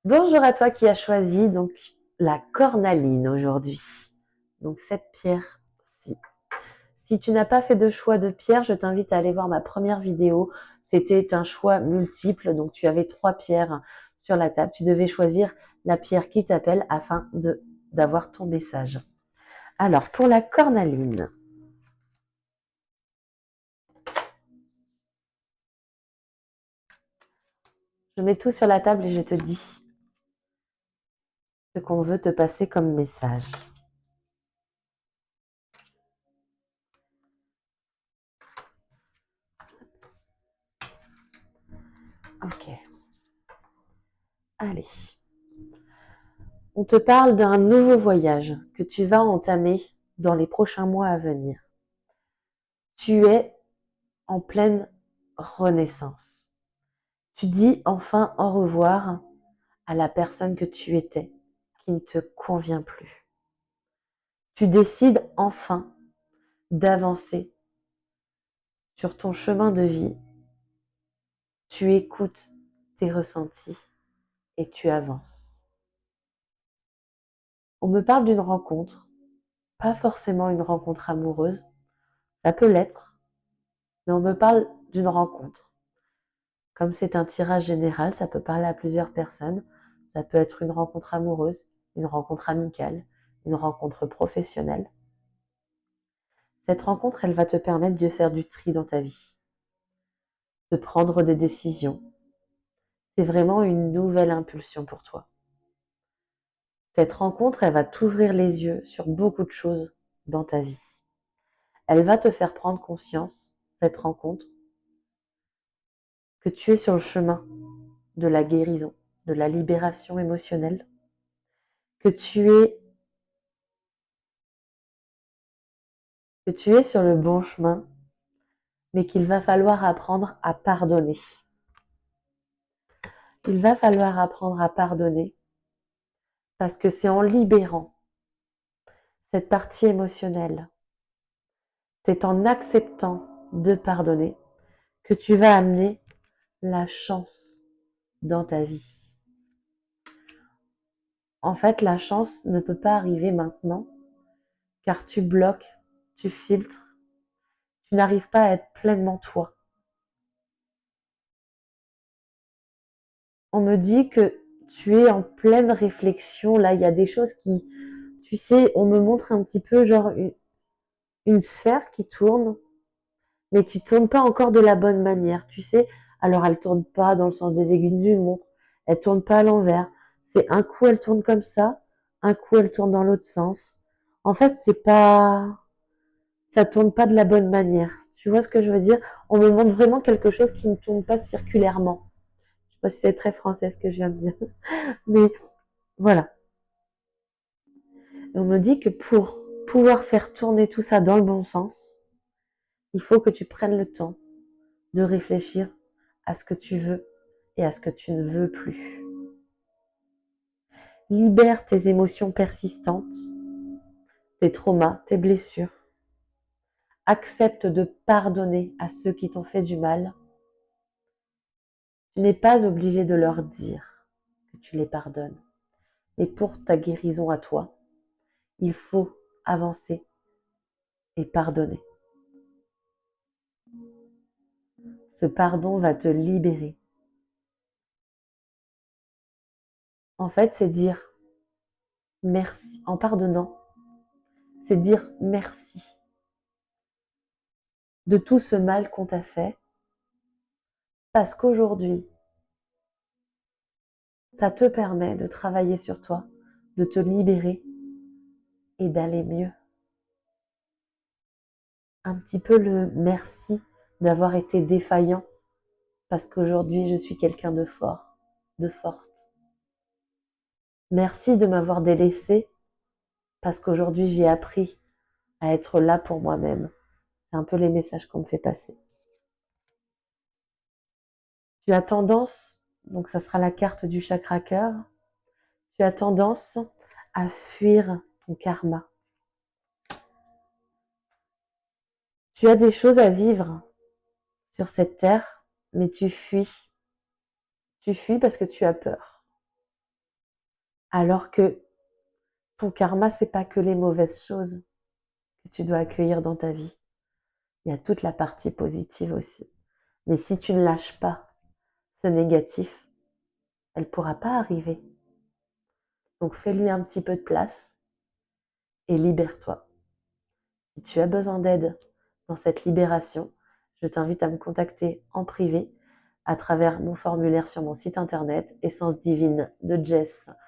Bonjour à toi qui as choisi donc la cornaline aujourd'hui. Donc cette pierre-ci. Si tu n'as pas fait de choix de pierre, je t'invite à aller voir ma première vidéo. C'était un choix multiple, donc tu avais 3 pierres sur la table. Tu devais choisir la pierre qui t'appelle afin d'avoir ton message. Alors pour la cornaline, je mets tout sur la table et je te dis ce qu'on veut te passer comme message. Ok. Allez. On te parle d'un nouveau voyage que tu vas entamer dans les prochains mois à venir. Tu es en pleine renaissance. Tu dis enfin au revoir à la personne que tu étais, qui ne te convient plus. Tu décides enfin d'avancer sur ton chemin de vie. Tu écoutes tes ressentis et tu avances. On me parle d'une rencontre, pas forcément une rencontre amoureuse, ça peut l'être, mais on me parle d'une rencontre. Comme c'est un tirage général, ça peut parler à plusieurs personnes. Ça peut être une rencontre amoureuse, une rencontre amicale, une rencontre professionnelle. Cette rencontre, elle va te permettre de faire du tri dans ta vie, de prendre des décisions. C'est vraiment une nouvelle impulsion pour toi. Cette rencontre, elle va t'ouvrir les yeux sur beaucoup de choses dans ta vie. Elle va te faire prendre conscience, cette rencontre, que tu es sur le chemin de la guérison, de la libération émotionnelle, que tu es sur le bon chemin, mais qu'il va falloir apprendre à pardonner. Il va falloir apprendre à pardonner parce que c'est en libérant cette partie émotionnelle, c'est en acceptant de pardonner que tu vas amener la chance dans ta vie. En fait, la chance ne peut pas arriver maintenant car tu bloques, tu filtres, tu n'arrives pas à être pleinement toi. On me dit que tu es en pleine réflexion. Là, il y a des choses qui, tu sais, on me montre un petit peu genre une sphère qui tourne, mais qui tourne pas encore de la bonne manière, tu sais. Alors, elle tourne pas dans le sens des aiguilles d'une montre, elle tourne pas à l'envers. C'est un coup, elle tourne comme ça, un coup, elle tourne dans l'autre sens. En fait, ça tourne pas de la bonne manière. Tu vois ce que je veux dire? On me montre vraiment quelque chose qui ne tourne pas circulairement. Je sais pas si c'est très français ce que je viens de dire, mais voilà. Et on me dit que pour pouvoir faire tourner tout ça dans le bon sens, il faut que tu prennes le temps de réfléchir à ce que tu veux et à ce que tu ne veux plus. Libère tes émotions persistantes, tes traumas, tes blessures. Accepte de pardonner à ceux qui t'ont fait du mal. Tu n'es pas obligé de leur dire que tu les pardonnes. Mais pour ta guérison à toi, il faut avancer et pardonner. Ce pardon va te libérer. En fait, c'est dire merci. En pardonnant, c'est dire merci de tout ce mal qu'on t'a fait, parce qu'aujourd'hui, ça te permet de travailler sur toi, de te libérer et d'aller mieux. Un petit peu le merci d'avoir été défaillant, parce qu'aujourd'hui, je suis quelqu'un de fort, de forte. Merci de m'avoir délaissé, parce qu'aujourd'hui, j'ai appris à être là pour moi-même. C'est un peu les messages qu'on me fait passer. Tu as tendance, donc ça sera la carte du chakra cœur, tu as tendance à fuir ton karma. Tu as des choses à vivre sur cette terre, mais tu fuis. Tu fuis parce que tu as peur. Alors que ton karma, c'est pas que les mauvaises choses que tu dois accueillir dans ta vie. Il y a toute la partie positive aussi. Mais si tu ne lâches pas ce négatif, elle ne pourra pas arriver. Donc fais-lui un petit peu de place et libère-toi. Si tu as besoin d'aide dans cette libération, je t'invite à me contacter en privé à travers mon formulaire sur mon site internet essencedivinedejess.fr.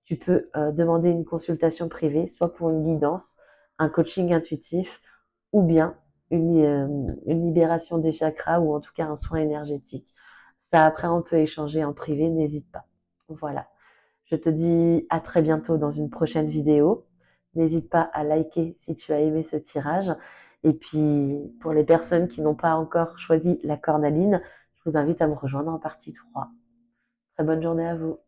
Tu peux demander une consultation privée, soit pour une guidance, un coaching intuitif, ou bien une libération des chakras, ou en tout cas un soin énergétique. Ça, après, on peut échanger en privé, n'hésite pas. Voilà. Je te dis à très bientôt dans une prochaine vidéo. N'hésite pas à liker si tu as aimé ce tirage. Et puis, pour les personnes qui n'ont pas encore choisi la cornaline, je vous invite à me rejoindre en partie 3. Très bonne journée à vous.